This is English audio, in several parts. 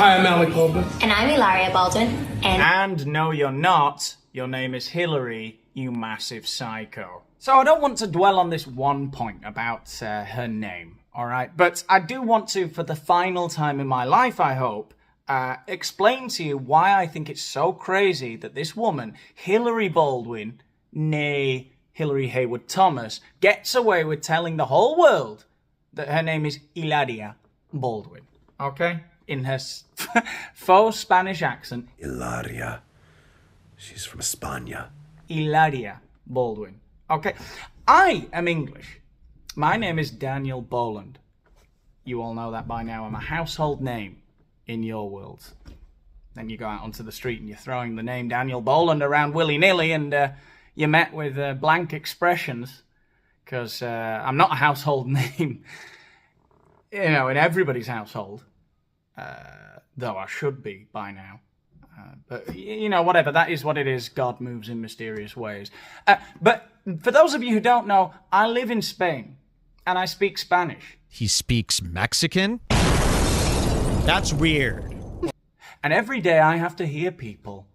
Hi, I'm Alec Baldwin. And I'm Hilaria Baldwin. And no, you're not. Your name is Hillary, you massive psycho. So I don't want to dwell on this one point about her name, alright? But I do want to, for the final time in my life, I hope, explain to you why I think it's so crazy that this woman, Hillary Baldwin, née Hillary Haywood Thomas, gets away with telling the whole world that her name is Hilaria Baldwin, okay? In her faux Spanish accent. Hilaria. She's from España. Hilaria Baldwin. Okay. I am English. My name is Daniel Boland. You all know that by now. I'm a household name in your world. Then you go out onto the street and you're throwing the name Daniel Boland around willy-nilly and you're met with blank expressions because I'm not a household name, you know, in everybody's household. Though I should be by now. But, you know, whatever. That is what it is. God moves in mysterious ways. But for those of you who don't know, I live in Spain and I speak Spanish. He speaks Mexican? That's weird. And every day I have to hear people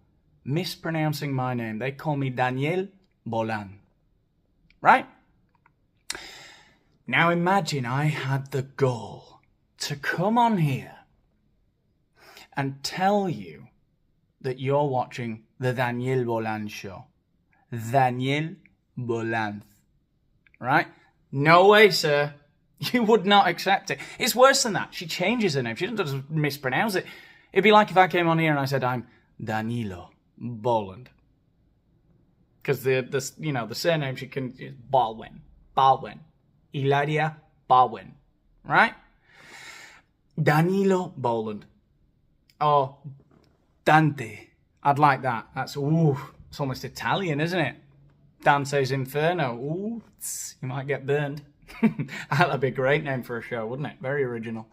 mispronouncing my name. They call me Daniel Boland. Right? Now imagine I had the gall to come on here and tell you that you're watching the Daniel Boland show. Daniel Boland. Right? No way, sir. You would not accept it. It's worse than that. She changes her name. She doesn't just mispronounce it. It'd be like if I came on here and I said, I'm Danilo Boland. Because the surname she can is Balwin. Balwin. Hilaria Baldwin. Right? Danilo Boland. Oh, Dante. I'd like that. That's, it's almost Italian, isn't it? Dante's Inferno. Ooh, you might get burned. That'd be a great name for a show, wouldn't it? Very original.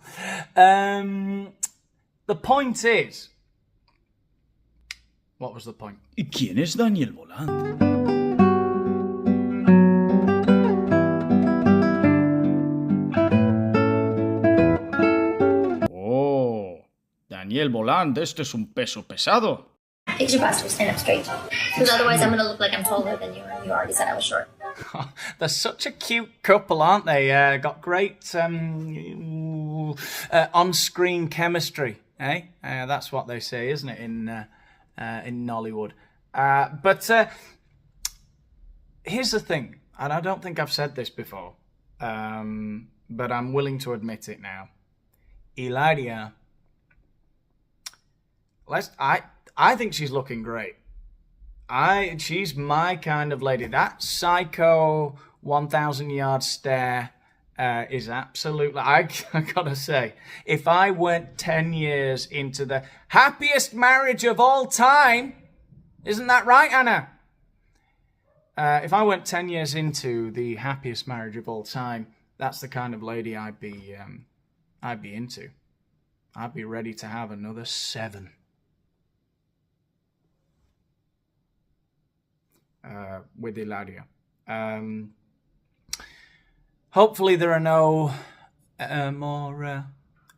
The point is... What was the point? ¿Y quién es Daniel Boland? Daniel Boland, este es un peso pesado. Fix your posture, stand up straight. Because otherwise I'm going to look like I'm taller than you, and you already said I was short. They're such a cute couple, aren't they? Got great on-screen chemistry, eh? That's what they say, isn't it, in Nollywood? But here's the thing, and I don't think I've said this before, but I'm willing to admit it now. Hilaria... I think she's looking great. She's my kind of lady. That psycho 1,000-yard stare is absolutely... I gotta say, if I went 10 years into the happiest marriage of all time, isn't that right, Anna? If I went 10 years into the happiest marriage of all time, that's the kind of lady I'd be into. I'd be ready to have another 7. With Hilaria. Hopefully there are no more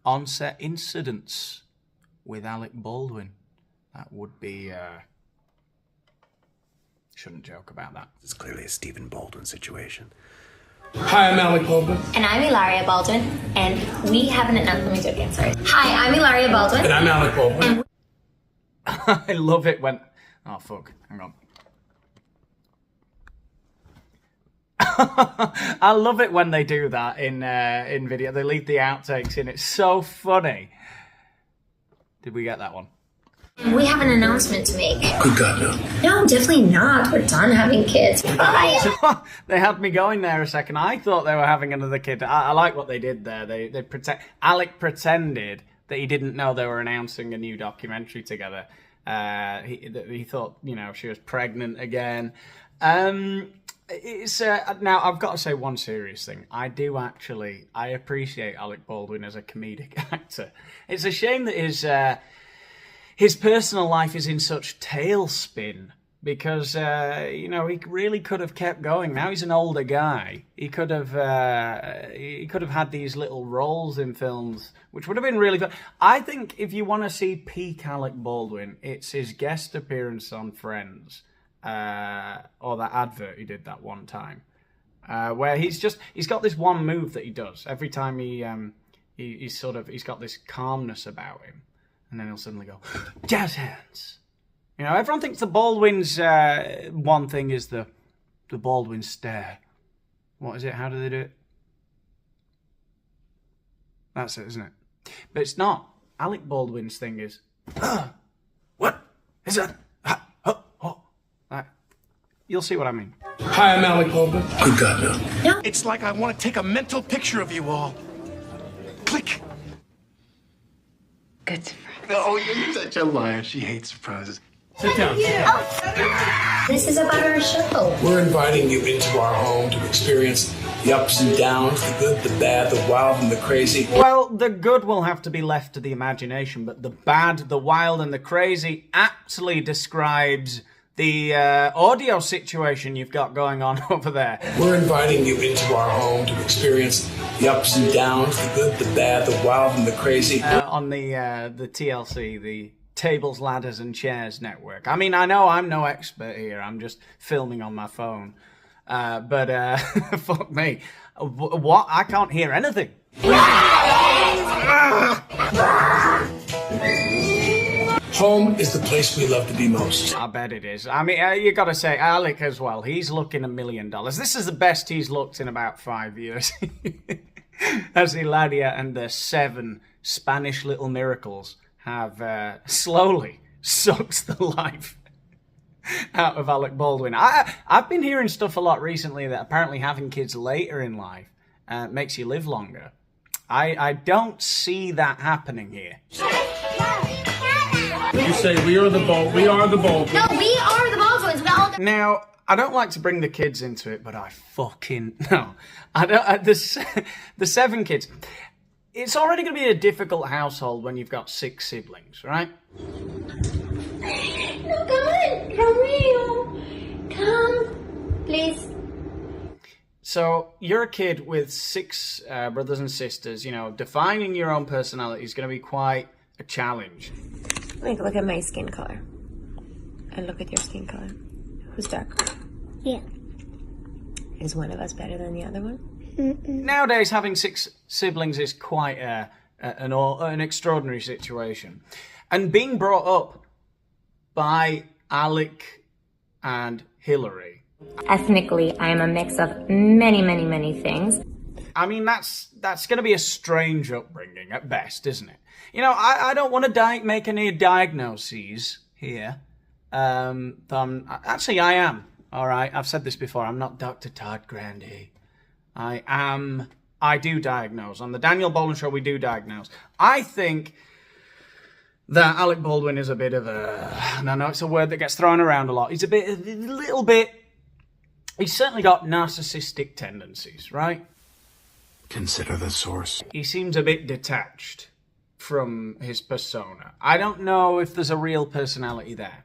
on-set incidents with Alec Baldwin. That would be... Shouldn't joke about that. It's clearly a Stephen Baldwin situation. Hi, I'm Alec Baldwin. And I'm Hilaria Baldwin. And we have an... Let me do it again, sorry. Hi, I'm Hilaria Baldwin. And I'm Alec Baldwin. I love it when... Oh, fuck. Hang on. I love it when they do that in video. They leave the outtakes in. It's so funny. Did we get that one? We have an announcement to make. Good God, no. No, definitely not. We're done having kids. Bye. They had me going there a second. I thought they were having another kid. I like what they did there. Alec pretended that he didn't know they were announcing a new documentary together. He thought, you know, she was pregnant again. It's now I've got to say one serious thing. I appreciate Alec Baldwin as a comedic actor. It's a shame that his personal life is in such tailspin because he really could have kept going. Now he's an older guy. He could have had these little roles in films, which would have been really fun. I think if you want to see peak Alec Baldwin, it's his guest appearance on Friends, or that advert he did that one time, where he's got this one move that he does every time he's got this calmness about him, and then he'll suddenly go jazz hands. Everyone thinks the Baldwin's one thing is the Baldwin stare. What is it? How do they do it? That's it, isn't it? But it's not. Alec Baldwin's thing is, what is that? You'll see what I mean. Hi, I'm Alec Baldwin. Good God, no. It's like I want to take a mental picture of you all. Click. Good surprise. Oh, you're such a liar. She hates surprises. Sit down. This is about our show. We're inviting you into our home to experience the ups and downs, the good, the bad, the wild, and the crazy. Well, the good will have to be left to the imagination, but the bad, the wild, and the crazy aptly describes the audio situation you've got going on over there. We're inviting you into our home to experience the ups and downs, the good, the bad, the wild, and the crazy. On the TLC, the Tables, Ladders, and Chairs network. I mean, I know I'm no expert here. I'm just filming on my phone. But fuck me. What? I can't hear anything. Home is the place we love to be most. I bet it is. I mean, you got to say, Alec as well. He's looking $1 million. This is the best he's looked in about 5 years. As Hilaria and the 7 Spanish little miracles have slowly sucked the life out of Alec Baldwin. I've been hearing stuff a lot recently that apparently having kids later in life makes you live longer. I don't see that happening here. You say we are the Baldwins. No, we are the Baldwins. We all Now, I don't like to bring the kids into it, but I fucking no. I don't. The 7 kids. It's already going to be a difficult household when you've got 6 siblings, right? No, come here. Come, please. So you're a kid with 6 brothers and sisters. Defining your own personality is going to be quite a challenge. Like, look at my skin color. And look at your skin color. Who's darker? Yeah. Is one of us better than the other one? Nowadays, having 6 siblings is quite an extraordinary situation. And being brought up by Alec and Hilary. Ethnically, I am a mix of many, many, many things. I mean, that's going to be a strange upbringing at best, isn't it? I don't want to make any diagnoses here. Actually, I am. All right, I've said this before. I'm not Dr. Todd Grandy. I do diagnose. On the Daniel Boland Show, we do diagnose. I think that Alec Baldwin is a bit of a... And I know it's a word that gets thrown around a lot. He's a little bit... He's certainly got narcissistic tendencies, right? Consider the source. He seems a bit detached from his persona. I don't know if there's a real personality there.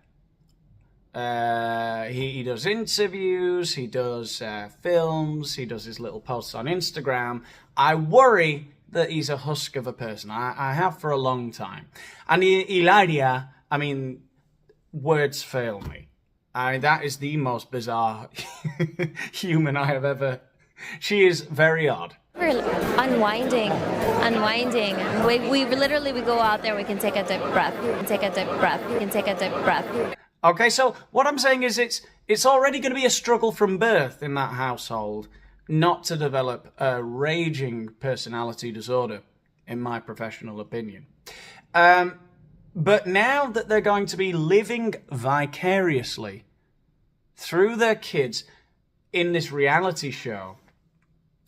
He does interviews, he does films, he does his little posts on Instagram. I worry that he's a husk of a person. I have for a long time. And Hilaria, I mean, words fail me. That is the most bizarre human I have ever... She is very odd. We're unwinding. We literally go out there, we can take a deep breath, Okay, so what I'm saying is it's already going to be a struggle from birth in that household not to develop a raging personality disorder, in my professional opinion. But now that they're going to be living vicariously through their kids in this reality show,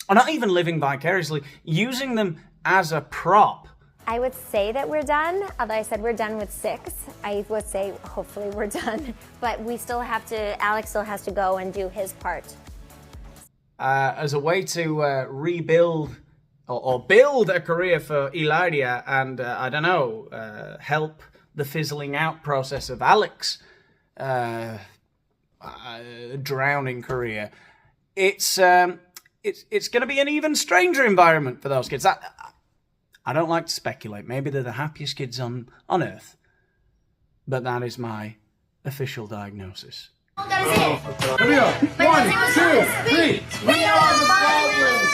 or not even living vicariously, using them as a prop. I would say that we're done, although I said we're done with 6. I would say hopefully we're done, but we still have to, Alex still has to go and do his part. As a way to rebuild or build a career for Hilaria and, help the fizzling out process of Alec's drowning career, it's going to be an even stranger environment for those kids. I don't like to speculate. Maybe they're the happiest kids on Earth, but that is my official diagnosis. Oh, that is it. Here we go. 1, 2, 3. We are the Baldwins.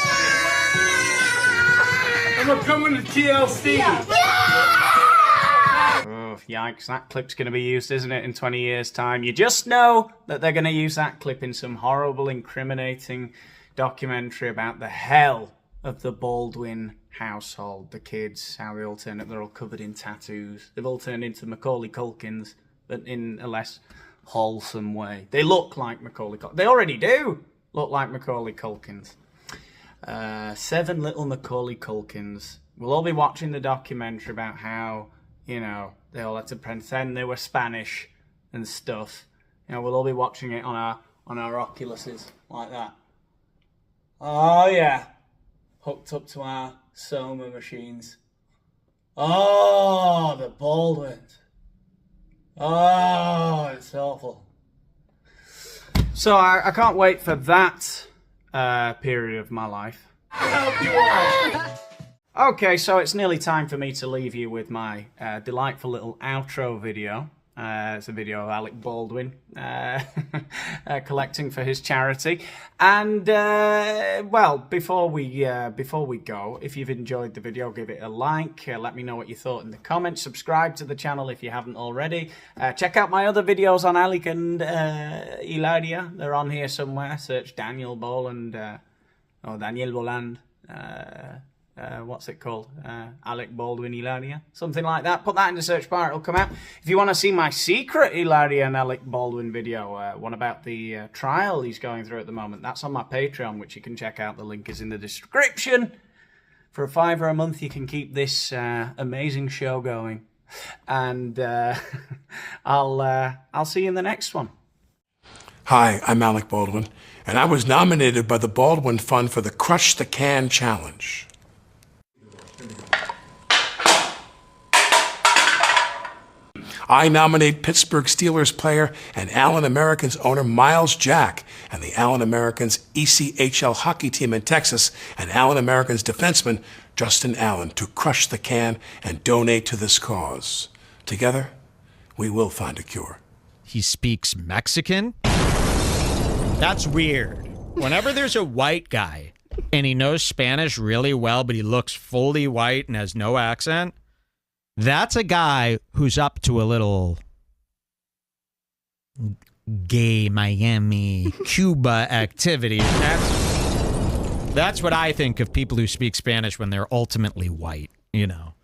And we're coming to TLC. Oh, yikes, that clip's going to be used, isn't it, in 20 years' time? You just know that they're going to use that clip in some horrible, incriminating documentary about the hell of the Baldwin household. The kids, how they all turn up, they're all covered in tattoos. They've all turned into Macaulay Culkins, but in a less wholesome way. They look like Macaulay Culkins. They already do look like Macaulay Culkins. 7 little Macaulay Culkins. We'll all be watching the documentary about how, you know, they all had to pretend they were Spanish and stuff. You know, we'll all be watching it on our Oculuses like that. Oh yeah, hooked up to our Soma machines. Oh, the Baldwins. Oh, it's awful. So I can't wait for that period of my life. Okay, so it's nearly time for me to leave you with my delightful little outro video. It's a video of Alec Baldwin collecting for his charity. And, well, before we go, if you've enjoyed the video, give it a like. Let me know what you thought in the comments. Subscribe to the channel if you haven't already. Check out my other videos on Alec and Hilaria. They're on here somewhere. Search Daniel Boland, or Daniel Boland. What's it called? Alec Baldwin Hilaria, something like that. Put that in the search bar, it'll come out. If you want to see my secret Hilaria and Alec Baldwin video, one about the trial he's going through at the moment, that's on my Patreon, which you can check out. The link is in the description. For $5 a month, you can keep this amazing show going. And I'll see you in the next one. Hi, I'm Alec Baldwin, and I was nominated by the Baldwin Fund for the Crush the Can Challenge. I nominate Pittsburgh Steelers player and Allen Americans owner Miles Jack and the Allen Americans ECHL hockey team in Texas and Allen Americans defenseman Justin Allen to crush the can and donate to this cause. Together, we will find a cure. He speaks Mexican? That's weird. Whenever there's a white guy and he knows Spanish really well, but he looks fully white and has no accent, that's a guy who's up to a little gay Miami, Cuba activity. That's what I think of people who speak Spanish when they're ultimately white, you know.